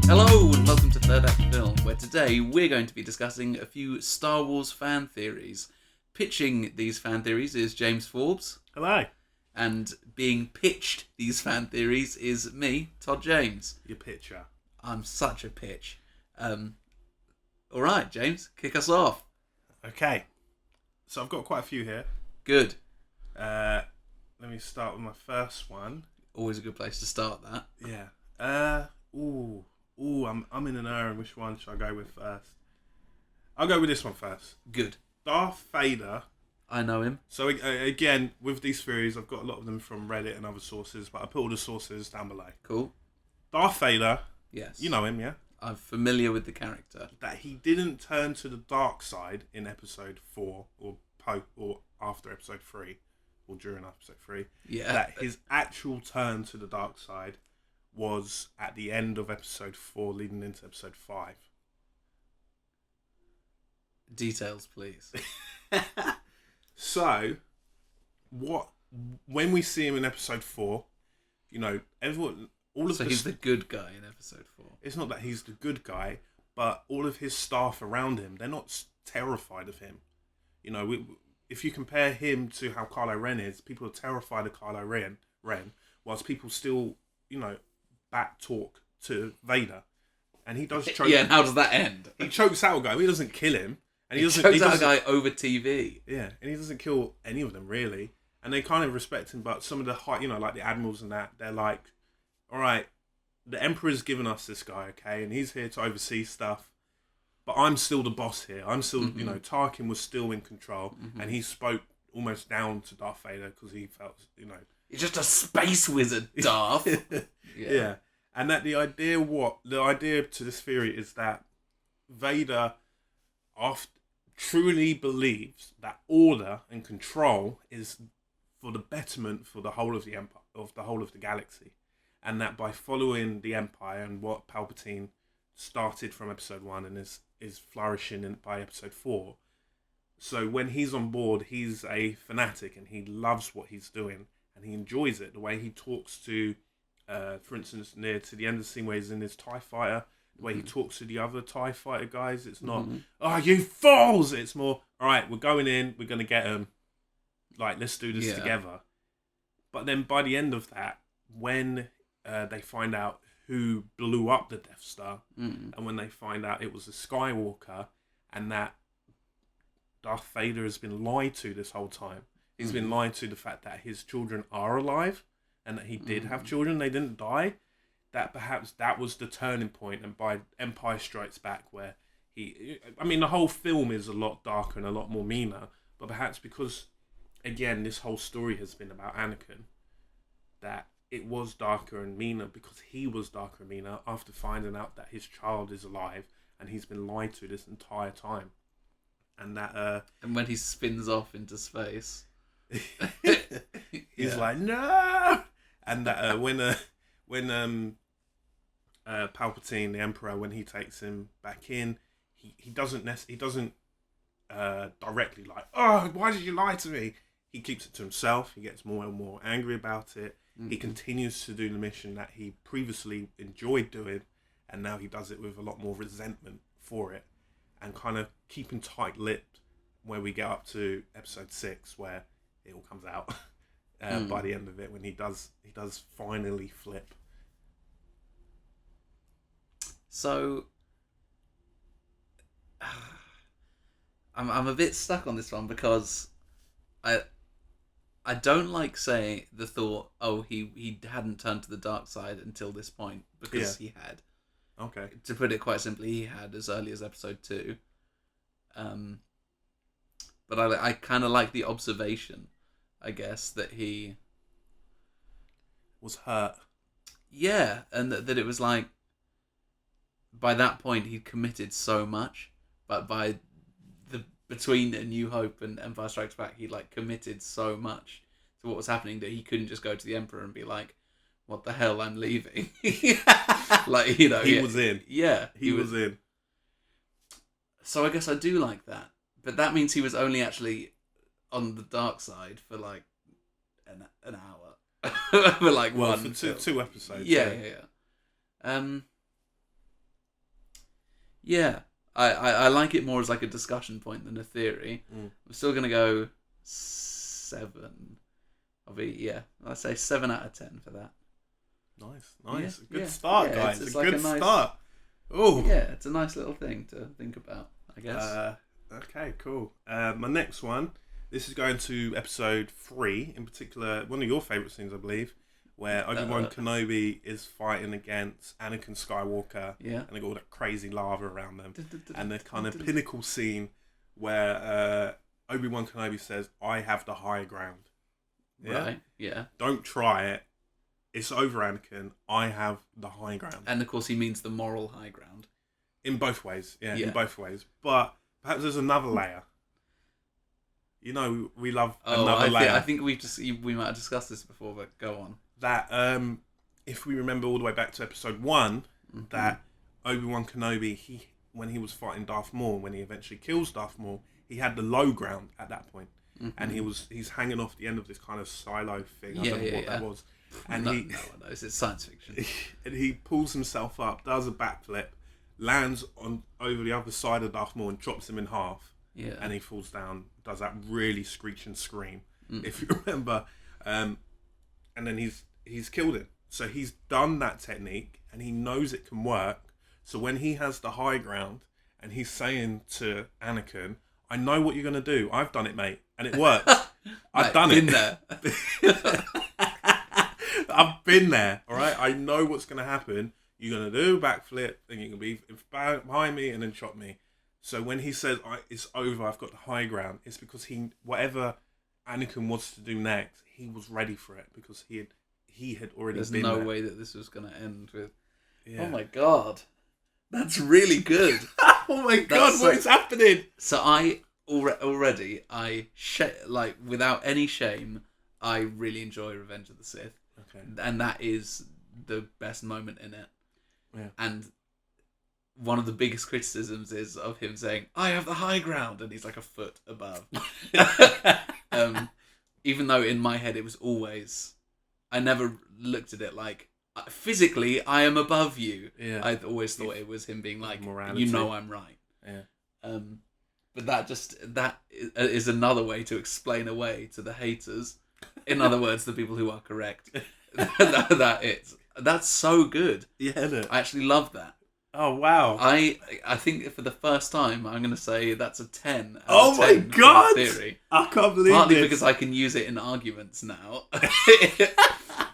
Hello and welcome to Third Act Film, where today we're going to be discussing a few Star Wars fan theories. Pitching these fan theories is James Forbes. Hello. And being pitched these fan theories is me, Todd James. Your pitcher. I'm such a pitch. Alright, James, kick us off. Okay. So I've got quite a few here. Good. Let me start with my first one. Always a good place to start that. Yeah. I'm in an error. Which one should I go with first? I'll go with this one first. Good. Darth Vader. I know him. So again, with these theories, I've got a lot of them from Reddit and other sources, but I put all the sources down below. Cool. Darth Vader. Yes. You know him, yeah? I'm familiar with the character. That he didn't turn to the dark side in episode 4 or after episode 3 or during episode 3. Yeah. That his actual turn to the dark side was at the end of episode 4 leading into episode 5. Details, please. So, when we see him in episode 4, you know, He's the good guy in episode 4. It's not that he's the good guy, but all of his staff around him, they're not terrified of him. You know, if you compare him to how Kylo Ren is, people are terrified of Kylo Ren, whilst people still, you know, back talk to Vader. And he does choke. Yeah, and how does that end? He chokes out a guy. He doesn't kill him. And he chokes out a guy over TV. Yeah, and he doesn't kill any of them, really. And they kind of respect him, but some of the high, you know, like the admirals and that, they're like, all right, the Emperor's given us this guy, okay, and he's here to oversee stuff, but I'm still the boss here. I'm still, you know, Tarkin was still in control, and he spoke almost down to Darth Vader because he felt, you know... He's just a space wizard, Darth. Yeah. And that the idea to this theory is that Vader truly believes that order and control is for the betterment for the whole of the empire, of the whole of the galaxy. And that by following the Empire and what Palpatine started from episode 1 and is flourishing by episode 4. So when he's on board, he's a fanatic and he loves what he's doing and he enjoys it. The way he talks to, for instance, near to the end of the scene where he's in his TIE fighter, the way he talks to the other TIE fighter guys, it's not, oh, you fools! It's more, all right, we're going in, we're going to get them. Like, let's do this together. But then by the end of that, when... they find out who blew up the Death Star, and when they find out it was a Skywalker, and that Darth Vader has been lied to this whole time. He's been lied to the fact that his children are alive, and that he did have children, they didn't die. That perhaps that was the turning point, and by Empire Strikes Back, where the whole film is a lot darker and a lot more meaner, but perhaps because, again, this whole story has been about Anakin, that it was darker and meaner because he was darker and meaner after finding out that his child is alive and he's been lied to this entire time. And that... and when he spins off into space... he's like, no! And that when Palpatine, the Emperor, when he takes him back in, he doesn't directly like, oh, why did you lie to me? He keeps it to himself. He gets more and more angry about it. He continues to do the mission that he previously enjoyed doing, and now he does it with a lot more resentment for it, and kind of keeping tight-lipped where we get up to episode 6, where it all comes out by the end of it, when he does finally flip. So, I'm a bit stuck on this one because I don't like saying the thought, oh, he hadn't turned to the dark side until this point, because he had. Okay. To put it quite simply, he had as early as episode 2. But I kind of like the observation, I guess, that he... was hurt. Yeah, and that it was like, by that point he'd committed so much, but between A New Hope and Empire Strikes Back, he committed so much to what was happening that he couldn't just go to the Emperor and be like, what the hell, I'm leaving. He was in. Yeah. He was in. So I guess I do like that. But that means he was only actually on the dark side for an hour. For for two episodes. Yeah. Yeah, I like it more as like a discussion point than a theory. I'm still gonna go 7. I'd say 7 out of 10 for that. Nice. Yeah, Good yeah, start, yeah. guys. It's a like good a nice start. Oh. Yeah, it's a nice little thing to think about, I guess. Okay, cool. My next one. This is going to episode 3, in particular, one of your favourite scenes, I believe, where Obi-Wan Kenobi is fighting against Anakin Skywalker, Yeah. and they got all that crazy lava around them, and the kind of pinnacle scene where Obi-Wan Kenobi says, "I have the high ground." Yeah? Right. Yeah. Don't try it. It's over, Anakin. I have the high ground. And of course, he means the moral high ground. In both ways, Yeah. in both ways. But perhaps there's another layer. You know, we love another layer. I think we might have discussed this before, but go on. That if we remember all the way back to episode 1, that Obi-Wan Kenobi, when he was fighting Darth Maul, when he eventually kills Darth Maul, he had the low ground at that point. And he's hanging off the end of this kind of silo thing. I don't know what that was. And no one knows. It's science fiction. And he pulls himself up, does a backflip, lands over the other side of Darth Maul and chops him in half. Yeah. And he falls down, does that really screeching scream, if you remember. And then he's killed him. So he's done that technique and he knows it can work. So when he has the high ground and he's saying to Anakin, "I know what you're going to do. I've done it, mate. And it works. I've done it." There. I've been there, all right? I know what's going to happen. You're going to do a backflip and you're going to be behind me and then chop me. So when he says, "It's over, I've got the high ground," it's because whatever Anakin wants to do next, he was ready for it because he had already There's been no there. way that this was going to end with, Yeah. "Oh my God, that's really good." Oh my God, what is happening? So I already, like without any shame, I really enjoy Revenge of the Sith. Okay. And that is the best moment in it. Yeah. And one of the biggest criticisms is of him saying, "I have the high ground," and he's like a foot above. Even though in my head it was always, I never looked at it like, physically I am above you. Yeah. I always thought it was him being like, morality. "You know I'm right." Yeah. But that is another way to explain away to the haters. In other words, the people who are correct. That's so good. Yeah, isn't it? I actually love that. Oh, wow. I think for the first time I'm going to say that's a 10 out Oh of my 10 God! theory. I can't believe Partly this. because I can use it in arguments now.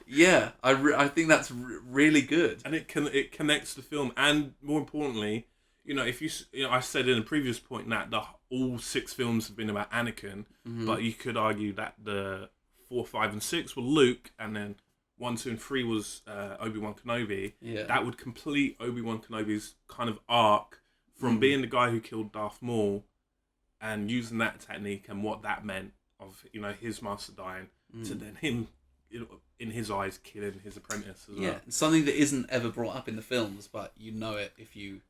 Yeah, I think that's really good. And it connects the film, and more importantly, if I said in a previous point that all 6 films have been about Anakin, but you could argue that the 4, 5, and 6 were Luke, and then 1, 2, and 3 was Obi-Wan Kenobi. Yeah. That would complete Obi-Wan Kenobi's kind of arc from being the guy who killed Darth Maul and using that technique and what that meant of his master dying to then him, in his eyes, killing his apprentice as well. Yeah, something that isn't ever brought up in the films, but you know it if you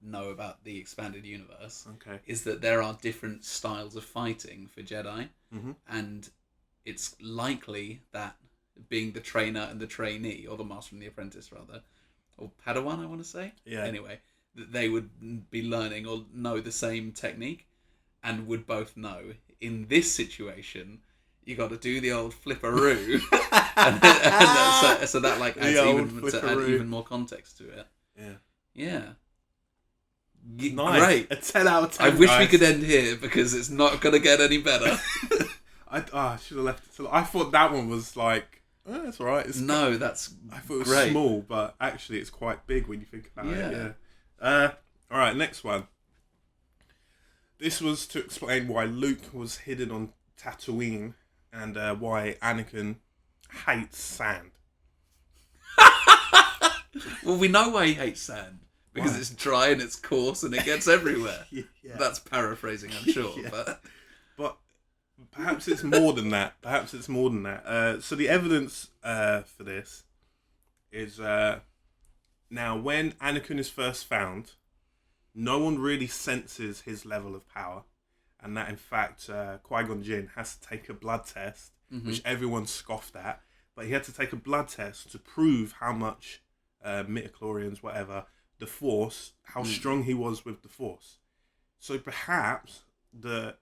know about the expanded universe. Okay. Is that there are different styles of fighting for Jedi, and it's likely that being the trainer and the trainee, or the master and the apprentice rather, or Padawan, I want to say. Yeah. Anyway, that they would be learning or know the same technique, and would both know in this situation you got to do the old flipperoo, so that like adds even more context to it. Yeah. Nice. Great. A 10 out of 10. I wish we could end here because it's not going to get any better. I should have left it till. I thought that one was like, that's all right. That's I thought it was great. small, but actually it's quite big when you think about it. Yeah. Yeah. All right, next one. This was to explain why Luke was hidden on Tatooine and why Anakin hates sand. Well, we know why he hates sand. Because Why? it's dry and it's coarse and it gets everywhere. Yeah. That's paraphrasing, I'm sure. Yeah. But perhaps it's more than that. So the evidence for this is now when Anakin is first found, no one really senses his level of power. And that, in fact, Qui-Gon Jinn has to take a blood test, which everyone scoffed at. But he had to take a blood test to prove how much midichlorians, whatever, the Force, how strong he was with the Force. So perhaps the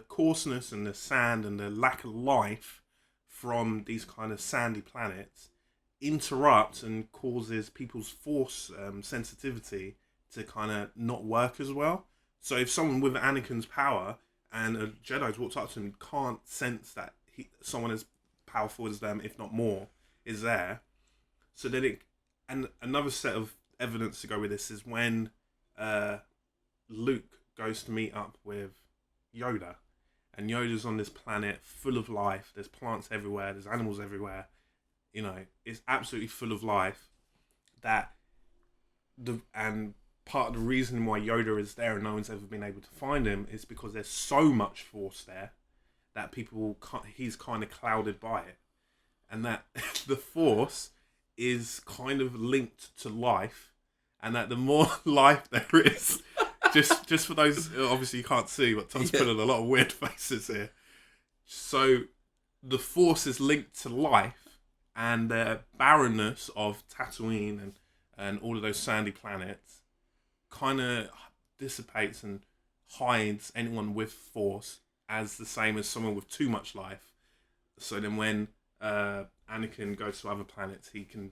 coarseness and the sand and the lack of life from these kind of sandy planets interrupts and causes people's Force sensitivity to kind of not work as well. So if someone with Anakin's power and a Jedi's walked up to him can't sense that someone as powerful as them, if not more, is there. So then and another set of evidence to go with this is when Luke goes to meet up with Yoda, and Yoda's on this planet full of life. There's plants everywhere. There's animals everywhere. You know, it's absolutely full of life. And part of the reason why Yoda is there and no one's ever been able to find him is because there's so much Force there that he's kind of clouded by it, and that the Force is kind of linked to life, and that the more life there is, just for those obviously you can't see, but Tom's put in a lot of weird faces here. So the Force is linked to life, and the barrenness of Tatooine and all of those sandy planets kind of dissipates and hides anyone with Force as the same as someone with too much life. So then when Anakin goes to other planets, he can,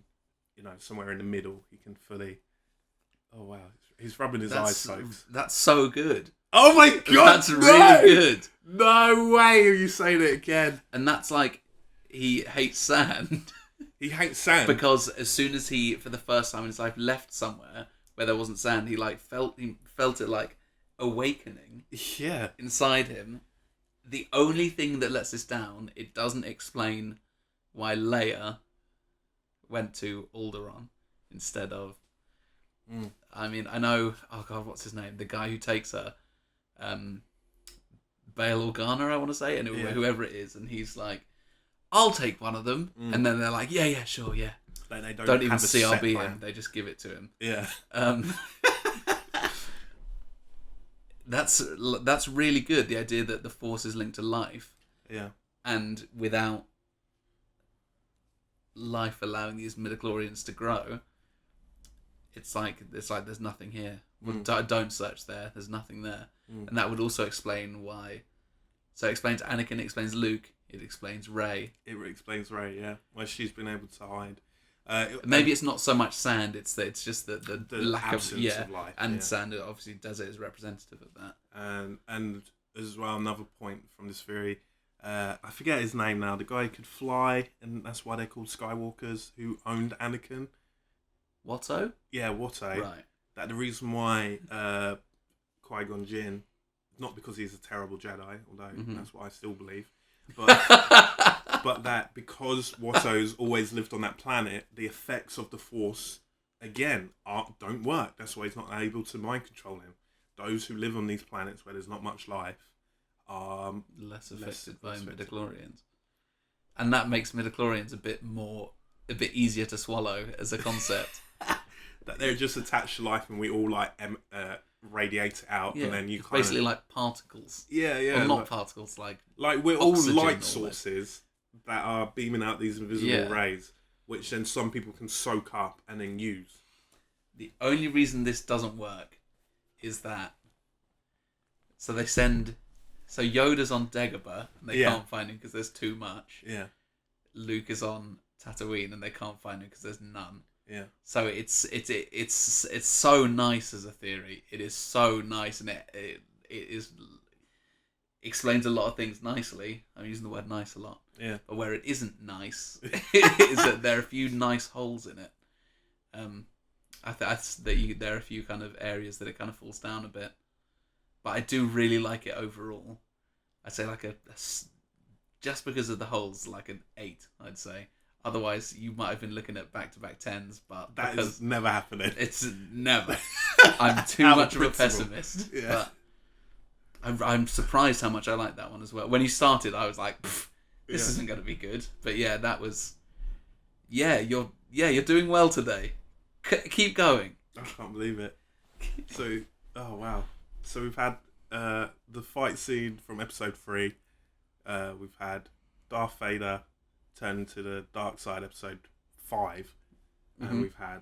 somewhere in the middle, he can fully... Oh, wow. He's rubbing his eyes, folks. That's so good. Oh, my God! That's really good. No way are you saying it again. And that's like, he hates sand. He hates sand. Because as soon as he, for the first time in his life, left somewhere where there wasn't sand, he felt it like awakening inside him. The only thing that lets this down, it doesn't explain why Leia went to Alderaan instead of... I mean, I know... Oh, God, what's his name? The guy who takes her. Bail Organa, I want to say. And whoever it is. And he's like, I'll take one of them. And then they're like, yeah, sure, yeah. They don't even CRB him. They just give it to him. Yeah. That's really good. The idea that the Force is linked to life. Yeah. And without life allowing these midichlorians to grow, it's like there's nothing here. Don't search there. There's nothing there. And that would also explain why. So it explains Anakin, it explains Luke, it explains Rey. It explains Rey, yeah. Why she's been able to hide. Maybe it's not so much sand. It's just the lack of life, and sand. Obviously, desert is representative of that. And as well, another point from this theory, I forget his name now. The guy who could fly, and that's why they're called Skywalkers. Who owned Anakin? Watto? Yeah, Watto. Right. That the reason why Qui-Gon Jinn, not because he's a terrible Jedi, although that's what I still believe, but that because Watto's always lived on that planet, the effects of the Force, again, don't work. That's why he's not able to mind control him. Those who live on these planets where there's not much life are less affected by midichlorians. And that makes midichlorians a bit easier to swallow as a concept. That they're just attached to life and we all radiate it out, and then you kind basically like particles. Yeah. Well, not particles, like we're all light sources that are beaming out these invisible rays, which then some people can soak up and then use. The only reason this doesn't work is that so Yoda's on Dagobah and they can't find him because there's too much. Yeah. Luke is on Tatooine and they can't find him because there's none. Yeah. So it's so nice as a theory. It is so nice, and it explains a lot of things nicely. I'm using the word nice a lot. Yeah. But where it isn't nice is that there are a few nice holes in it. There are a few kind of areas that it kind of falls down a bit. But I do really like it overall. I'd say like just because of the holes, like an 8, I'd say. Otherwise, you might have been looking at back-to-back 10s, but that is never happening. It's never. I'm too much of a pessimist. Yeah. But I'm surprised how much I like that one as well. When you started, I was like, this isn't going to be good. But yeah, that was... You're doing well today. Keep going. I can't believe it. So, oh wow. So we've had the fight scene from episode 3. We've had Darth Vader turn to the dark side, episode 5, and we've had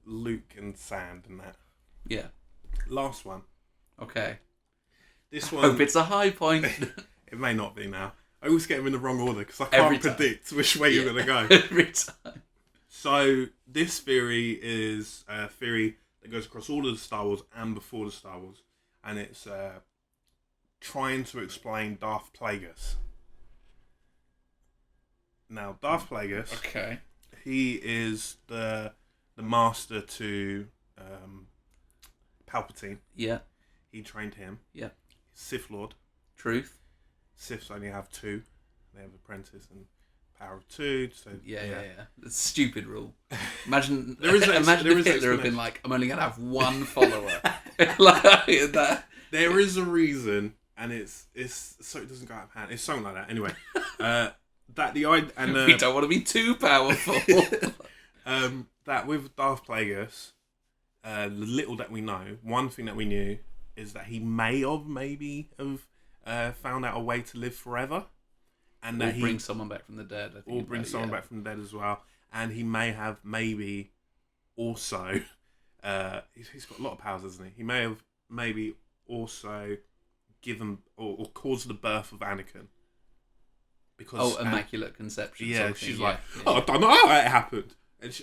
Luke and sand and that. Yeah. Last one. Okay. This Hope one, it's a high point. it may not be now. I always get them in the wrong order because I Every can't time. predict which way you're going to go. Every time. So this theory is a theory that goes across all of the Star Wars and before the Star Wars, and it's trying to explain Darth Plagueis. Now, Darth Plagueis, Okay. he is the master to Palpatine. Yeah. He trained him. Yeah. Sith Lord. Truth. Siths only have two. They have apprentice and power of two. So Yeah. It's a stupid rule. Imagine, There is imagine there if is Hitler had been explanation. like, I'm only going to have one follower. Like that. There is a reason, and it's so it doesn't go out of hand. It's something like that. Anyway, that the idea and We don't want to be too powerful. that with Darth Plagueis, the little that we know, one thing that we knew is that he maybe have found out a way to live forever, and Or that bring someone back from the dead. I think or bring someone back from the dead as well, and he may have maybe also he's got a lot of powers, hasn't he? He may have maybe also given or caused the birth of Anakin. Because Immaculate Conception. yeah, sort of she's thing. like, Yeah. oh, I don't know how it happened. And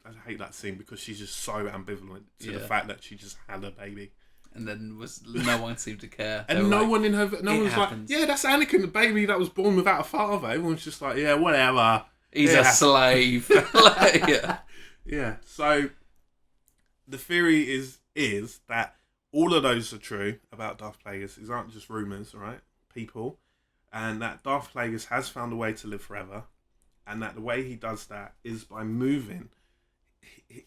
I hate that scene because she's just so ambivalent to the Yeah. fact that she just had a baby. And then no one seemed to care. They And were no like, one in her, no "It one was happens." like, yeah, that's Anakin, the baby that was born without a father. Everyone's just like, yeah, whatever. He's Yeah. a slave. Like, yeah. Yeah. So the theory is that all of those are true about Darth Plagueis. These aren't just rumors, right? People, and that Darth Plagueis has found a way to live forever, and that the way he does that is by moving.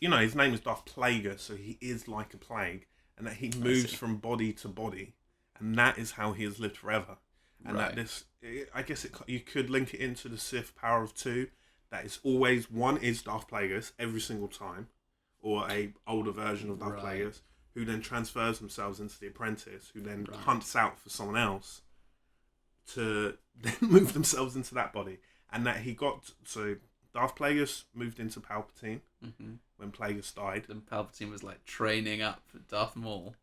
You know, his name is Darth Plagueis, so he is like a plague, and that he moves from body to body, and that is how he has lived forever. And Right. that I guess you could link it into the Sith power of two. That is always one is Darth Plagueis every single time, or a older version of Darth Right. Plagueis, who then transfers themselves into the apprentice, who then Right. hunts out for someone else to then move themselves into that body. And that Darth Plagueis moved into Palpatine when Plagueis died. Then Palpatine was like training up Darth Maul.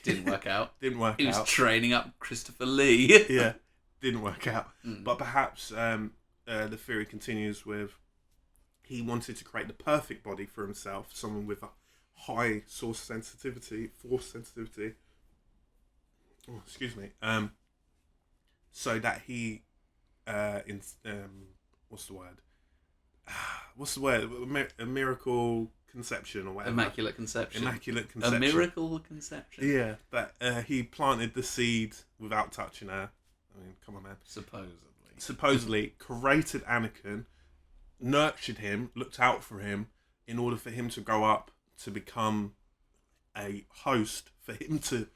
Didn't work out. Didn't work He was out. training up Christopher Lee. Yeah, didn't work out. Mm. But perhaps the theory continues with he wanted to create the perfect body for himself, someone with a high force sensitivity. Oh, excuse me. So that he, what's the word? What's the word? A miracle conception or whatever. Immaculate Conception. Immaculate conception. A miracle conception. Yeah, that he planted the seed without touching her. I mean, come on, man. Supposedly created Anakin, nurtured him, looked out for him in order for him to grow up to become a host for him to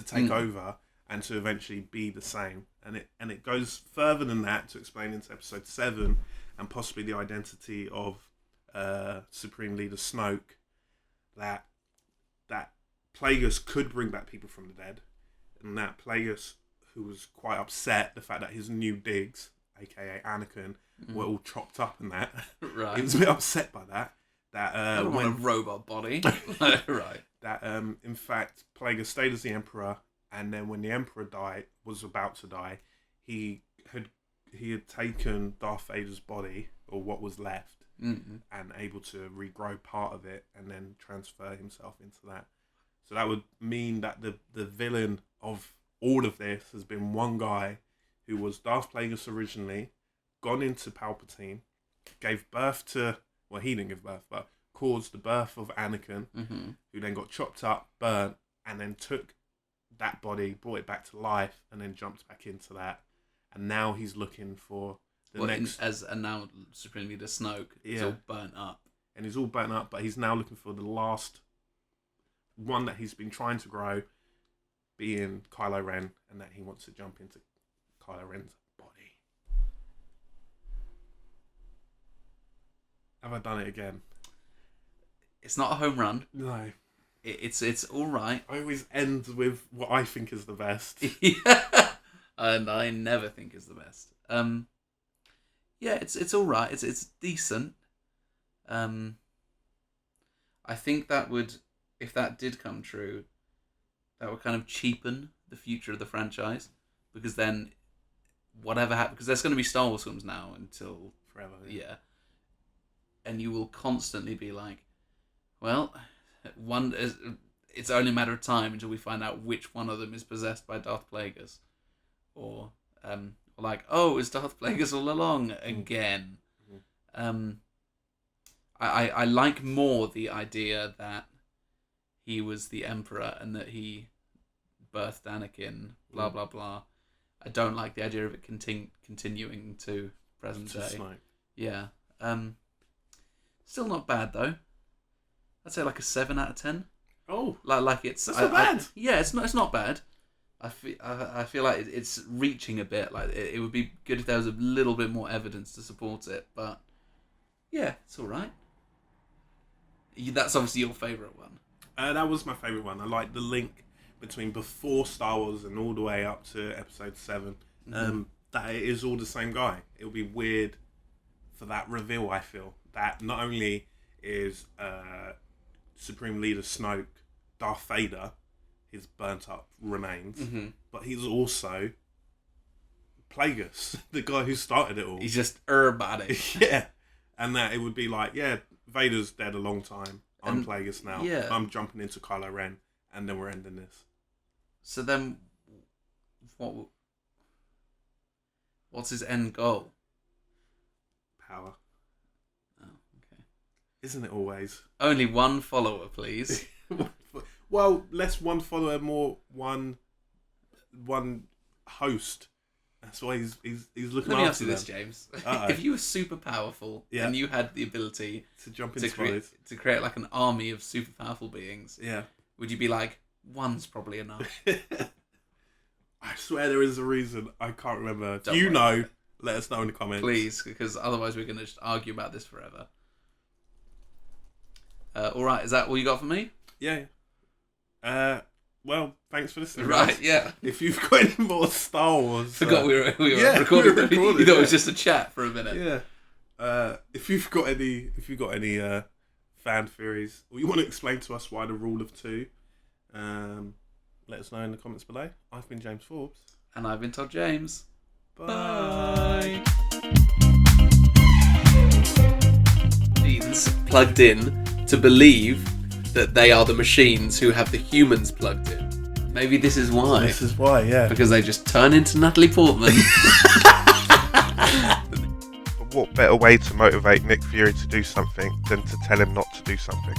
take over and to eventually be the same. And it goes further than that to explain into episode 7 and possibly the identity of Supreme Leader Snoke, that Plagueis could bring back people from the dead, and that Plagueis, who was quite upset the fact that his new digs, aka Anakin, were all chopped up and that. Right. He was a bit upset by that. That I don't want a robot body. Right. That in fact Plagueis stayed as the Emperor, and then when the Emperor was about to die, he had taken Darth Vader's body, or what was left, and able to regrow part of it and then transfer himself into that. So that would mean that the villain of all of this has been one guy who was Darth Plagueis originally, gone into Palpatine, gave birth to, well, he didn't give birth, but caused the birth of Anakin, who then got chopped up, burnt, and then took that body, brought it back to life, and then jumped back into that. And now he's looking for the next... And now Supreme Leader Snoke is all burnt up. And he's all burnt up, but he's now looking for the last one that he's been trying to grow, being Kylo Ren, and that he wants to jump into Kylo Ren's body. Have I done it again? It's not a home run. No. It's all right. I always end with what I think is the best. Yeah. And I never think is the best. Yeah, it's all right. It's decent. I think that would, if that did come true, that would kind of cheapen the future of the franchise, because then whatever happens, because there's going to be Star Wars films now until Forever. yeah, and you will constantly be like, well, it's only a matter of time until we find out which one of them is possessed by Darth Plagueis, or like, oh, it's Darth Plagueis all along again. I like more the idea that he was the Emperor and that he birthed Anakin, blah blah blah. I don't like the idea of it continuing to present day. Yeah. Still not bad though. I'd say like a 7 out of 10. Oh, like it's that's not bad. Yeah, it's not bad. I feel like it's reaching a bit. Like it would be good if there was a little bit more evidence to support it, but yeah, it's all right. That's obviously your favourite one. That was my favourite one. I like the link between before Star Wars and all the way up to Episode 7. That it is all the same guy. It would be weird for that reveal, I feel. That not only is Supreme Leader Snoke Darth Vader, his burnt up remains, but he's also Plagueis, the guy who started it all. He's just everybody. Yeah. And that it would be like, yeah, Vader's dead a long time. I'm Plagueis now. Yeah. I'm jumping into Kylo Ren, and then we're ending this. So then, what's his end goal? Power. Oh, okay. Isn't it always? Only one follower, please. Well, less one follower, more one host. That's why he's looking after them. Let me ask you this, James. Uh-oh. If you were super powerful and you had the ability to jump into to create like an army of super powerful beings, would you be like, one's probably enough? I swear there is a reason. I can't remember. Don't you worry. know, let us know in the comments. Please, because otherwise we're going to just argue about this forever. All right, is that all you got for me? Yeah. Well, thanks for listening. Right, guys. yeah. If you've got any more Star Wars... Forgot we were recording. we were recording, You thought it was just a chat for a minute. Yeah. If you've got any fan theories, or you want to explain to us why the rule of 2, let us know in the comments below. I've been James Forbes. And I've been Todd James. Bye. Machines plugged in to believe that they are the machines who have the humans plugged in. Maybe this is why. This is why, yeah. Because they just turn into Natalie Portman. What better way to motivate Nick Fury to do something than to tell him not to do something?